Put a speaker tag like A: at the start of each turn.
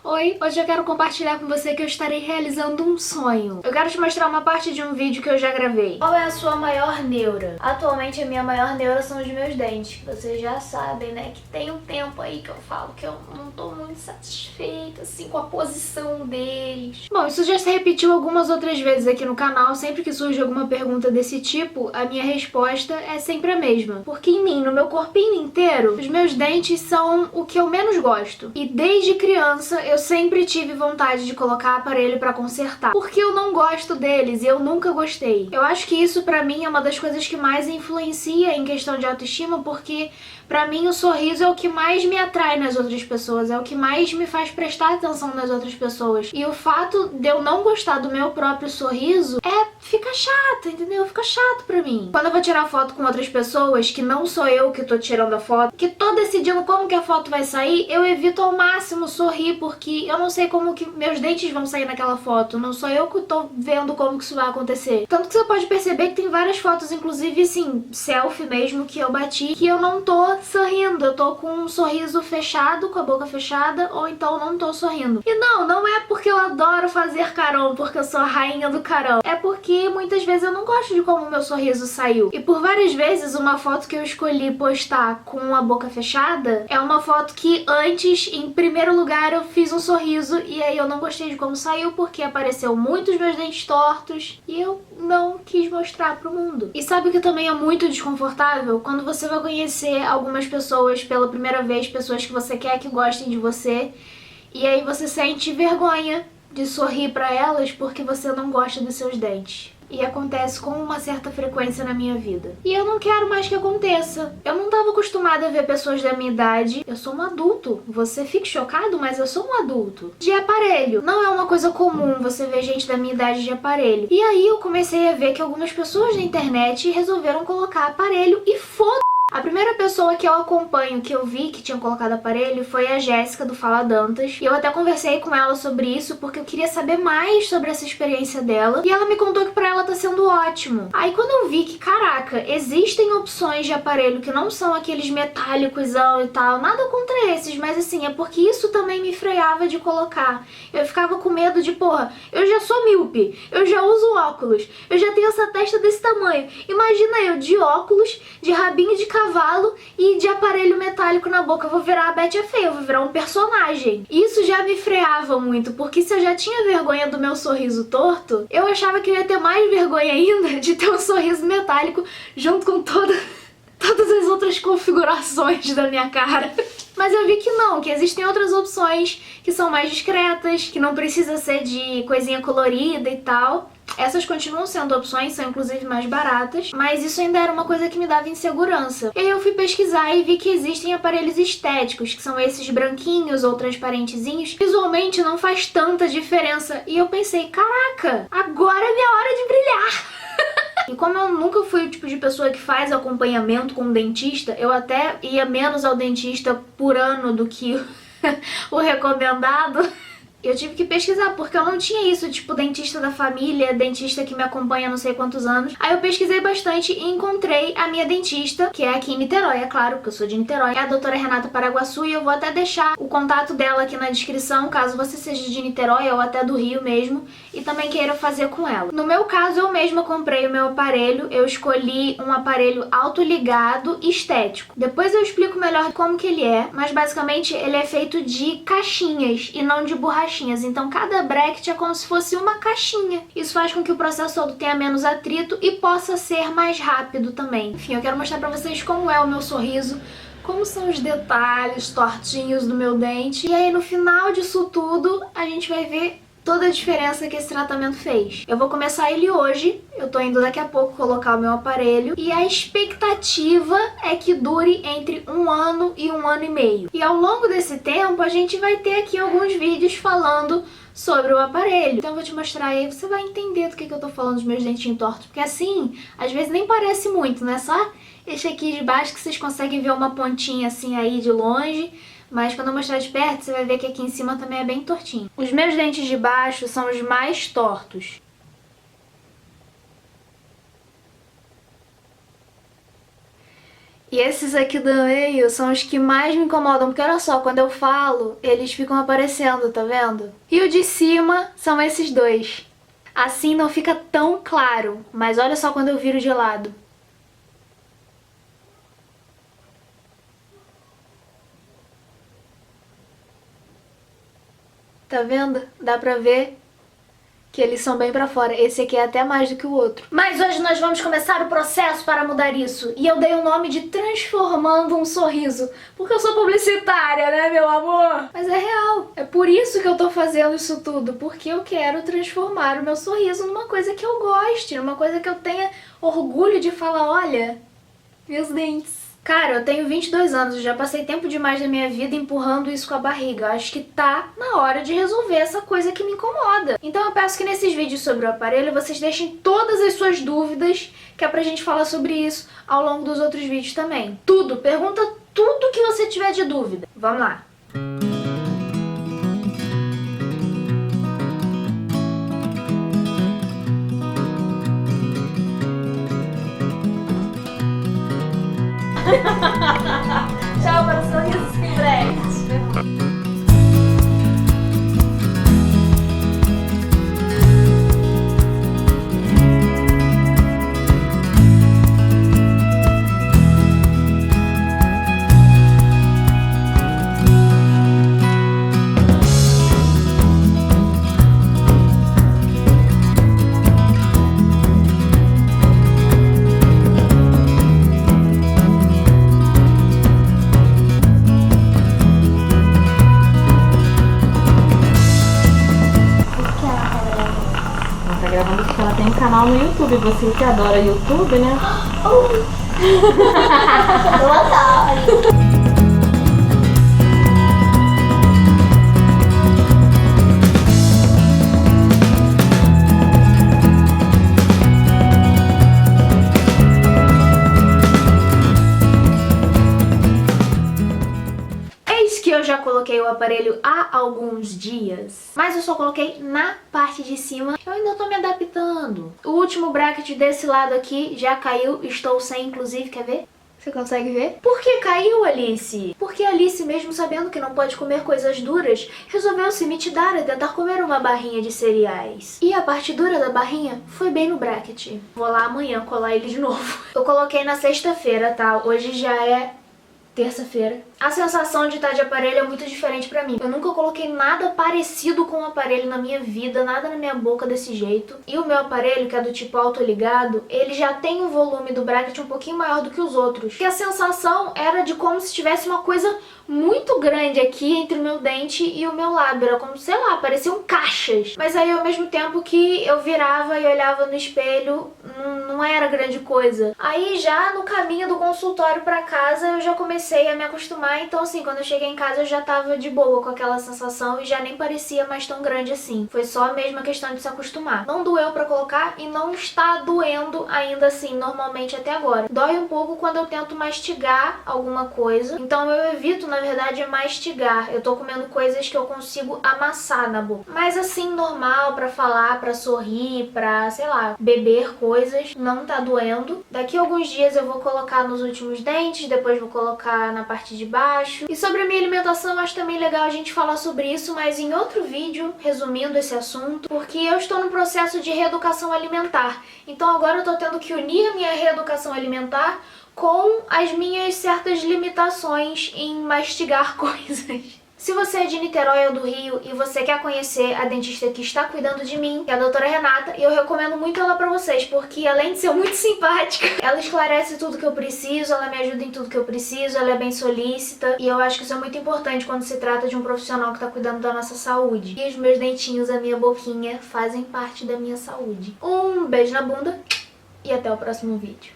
A: Oi, hoje eu quero compartilhar com você que eu estarei realizando um sonho. Eu quero te mostrar uma parte de um vídeo que eu já gravei. Qual é a sua maior neura? Atualmente a minha maior neura são os meus dentes. Vocês já sabem, né, que tem um tempo aí que eu falo que eu não tô muito satisfeita, assim, com a posição deles. Bom, isso já se repetiu algumas outras vezes aqui no canal. Sempre que surge alguma pergunta desse tipo, a minha resposta é sempre a mesma. Porque em mim, no meu corpinho inteiro, os meus dentes são o que eu menos gosto. E desde criança, eu sempre tive vontade de colocar aparelho pra consertar, porque eu não gosto deles e eu nunca gostei. Eu acho que isso pra mim é uma das coisas que mais influencia em questão de autoestima, porque pra mim o sorriso é o que mais me atrai nas outras pessoas, é o que mais me faz prestar atenção nas outras pessoas. E o fato de eu não gostar do meu próprio sorriso fica chato, entendeu? Fica chato pra mim. Quando eu vou tirar foto com outras pessoas, que não sou eu que tô tirando a foto, que tô decidindo como que a foto vai sair, eu evito ao máximo sorrir, porque eu não sei como que meus dentes vão sair naquela foto. Não sou eu que tô vendo como que isso vai acontecer. Tanto que você pode perceber que tem várias fotos, inclusive, assim, selfie mesmo, que eu bati, que eu não tô sorrindo. Eu tô com um sorriso fechado, com a boca fechada, ou então não tô sorrindo. E não é porque eu adoro fazer carão, porque eu sou a rainha do carão. É porque muitas vezes eu não gosto de como o meu sorriso saiu. E por várias vezes, uma foto que eu escolhi postar com a boca fechada é uma foto que antes, em primeiro lugar, eu fiz um sorriso e aí eu não gostei de como saiu porque apareceu muitos meus dentes tortos e eu não quis mostrar pro mundo. E sabe o que também é muito desconfortável? Quando você vai conhecer algumas pessoas pela primeira vez, pessoas que você quer que gostem de você, e aí você sente vergonha de sorrir pra elas porque você não gosta dos seus dentes. E acontece com uma certa frequência na minha vida. E eu não quero mais que aconteça. Eu não estava acostumada a ver pessoas da minha idade. Eu sou um adulto. Você fica chocado, mas eu sou um adulto. De aparelho. Não é uma coisa comum você ver gente da minha idade de aparelho. E aí eu comecei a ver que algumas pessoas na internet resolveram colocar aparelho e foda. A primeira pessoa que eu acompanho, que eu vi que tinha colocado aparelho, foi a Jéssica do Fala Dantas. E eu até conversei com ela sobre isso, porque eu queria saber mais sobre essa experiência dela. E ela me contou que pra ela tá sendo ótimo. Aí quando eu vi que, caraca, existem opções de aparelho que não são aqueles metálicosão e tal, nada contra esses, mas assim, é porque isso também me freava de colocar. Eu ficava com medo de, porra, eu já sou míope, eu já uso óculos, eu já tenho essa testa desse tamanho. Imagina eu de óculos, de rabinho de cavalo e de aparelho metálico na boca. Eu vou virar a Betty a Feia, eu vou virar um personagem. Isso já me freava muito, porque se eu já tinha vergonha do meu sorriso torto, eu achava que eu ia ter mais vergonha ainda de ter um sorriso metálico junto com todas as outras configurações da minha cara. Mas eu vi que não, que existem outras opções que são mais discretas, que não precisa ser de coisinha colorida e tal. Essas continuam sendo opções, são inclusive mais baratas, mas isso ainda era uma coisa que me dava insegurança. E aí eu fui pesquisar e vi que existem aparelhos estéticos, que são esses branquinhos ou transparentezinhos. Visualmente não faz tanta diferença. E eu pensei, caraca, agora é minha hora de brilhar! E como eu nunca fui o tipo de pessoa que faz acompanhamento com um dentista, eu até ia menos ao dentista por ano do que o recomendado. Eu tive que pesquisar, porque eu não tinha isso, tipo, dentista da família, dentista que me acompanha há não sei quantos anos. Aí eu pesquisei bastante e encontrei a minha dentista, que é aqui em Niterói, é claro, porque eu sou de Niterói. É a doutora Renata Paraguaçu, e eu vou até deixar o contato dela aqui na descrição, caso você seja de Niterói ou até do Rio mesmo, e também queira fazer com ela. No meu caso, eu mesma comprei o meu aparelho, eu escolhi um aparelho autoligado estético. Depois eu explico melhor como que ele é, mas basicamente ele é feito de caixinhas e não de borrachinhas. Então cada bracket é como se fosse uma caixinha. Isso faz com que o processo todo tenha menos atrito e possa ser mais rápido também. Enfim, eu quero mostrar pra vocês como é o meu sorriso, como são os detalhes tortinhos do meu dente. E aí no final disso tudo, a gente vai ver toda a diferença que esse tratamento fez. Eu vou começar ele hoje, eu tô indo daqui a pouco colocar o meu aparelho, e a expectativa é que dure entre 1 ano e 1 ano e meio. E ao longo desse tempo, a gente vai ter aqui alguns vídeos falando sobre o aparelho. Então eu vou te mostrar aí, você vai entender do que eu tô falando dos meus dentinhos tortos, porque assim, às vezes nem parece muito, né? Só esse aqui de baixo que vocês conseguem ver uma pontinha assim aí de longe, mas quando eu mostrar de perto, você vai ver que aqui em cima também é bem tortinho. Os meus dentes de baixo são os mais tortos. E esses aqui do meio são os que mais me incomodam, porque olha só, quando eu falo, eles ficam aparecendo, tá vendo? E o de cima são esses dois. Assim não fica tão claro, mas olha só quando eu viro de lado. Tá vendo? Dá pra ver que eles são bem pra fora. Esse aqui é até mais do que o outro. Mas hoje nós vamos começar o processo para mudar isso. E eu dei o nome de Transformando um Sorriso. Porque eu sou publicitária, né, meu amor? Mas é real. É por isso que eu tô fazendo isso tudo. Porque eu quero transformar o meu sorriso numa coisa que eu goste. Numa coisa que eu tenha orgulho de falar, olha, meus dentes. Cara, eu tenho 22 anos, já passei tempo demais da minha vida empurrando isso com a barriga. Acho que tá na hora de resolver essa coisa que me incomoda. Então eu peço que nesses vídeos sobre o aparelho vocês deixem todas as suas dúvidas, que é pra gente falar sobre isso ao longo dos outros vídeos também. Tudo, pergunta tudo que você tiver de dúvida. Vamos lá. Tchau para os sorrisos em breve.
B: Tá gravando porque ela tem um canal no YouTube. Você que adora YouTube, né?
A: Eu adoro. Eu já coloquei o aparelho há alguns dias, mas eu só coloquei na parte de cima. Eu ainda tô me adaptando. O último bracket desse lado aqui já caiu, estou sem, inclusive, quer ver? Você consegue ver? Por que caiu, Alice? Porque a Alice, mesmo sabendo que não pode comer coisas duras, resolveu se mitidar e tentar comer uma barrinha de cereais. E a parte dura da barrinha foi bem no bracket. Vou lá amanhã colar ele de novo. Eu coloquei na sexta-feira, tá? Hoje já é terça-feira. A sensação de estar de aparelho é muito diferente pra mim. Eu nunca coloquei nada parecido com um aparelho na minha vida, nada na minha boca desse jeito. E o meu aparelho, que é do tipo autoligado, ele já tem um volume do bracket um pouquinho maior do que os outros. E a sensação era de como se tivesse uma coisa muito grande aqui entre o meu dente e o meu lábio. Era como, sei lá, pareciam caixas. Mas aí, ao mesmo tempo que eu virava e olhava no espelho, não era grande coisa. Aí, já no caminho do consultório pra casa, eu já comecei a me acostumar. Então, assim, quando eu cheguei em casa, eu já tava de boa com aquela sensação e já nem parecia mais tão grande assim. Foi só a mesma questão de se acostumar. Não doeu pra colocar e não está doendo ainda assim, normalmente até agora. Dói um pouco quando eu tento mastigar alguma coisa. Então, eu evito, na verdade, mastigar. Eu tô comendo coisas que eu consigo amassar na boca. Mas assim, normal, pra falar, pra sorrir, pra, sei lá, beber coisas, não tá doendo. Daqui a alguns dias eu vou colocar nos últimos dentes, depois vou colocar na parte de baixo. E sobre a minha alimentação, eu acho também legal a gente falar sobre isso, mas em outro vídeo, resumindo esse assunto, porque eu estou no processo de reeducação alimentar. Então agora eu tô tendo que unir a minha reeducação alimentar com as minhas certas limitações em mastigar coisas. Se você é de Niterói ou do Rio e você quer conhecer a dentista que está cuidando de mim, que é a doutora Renata, eu recomendo muito ela pra vocês, porque além de ser muito simpática, ela esclarece tudo que eu preciso, ela me ajuda em tudo que eu preciso, ela é bem solícita, e eu acho que isso é muito importante quando se trata de um profissional que tá cuidando da nossa saúde. E os meus dentinhos, a minha boquinha, fazem parte da minha saúde. Um beijo na bunda e até o próximo vídeo.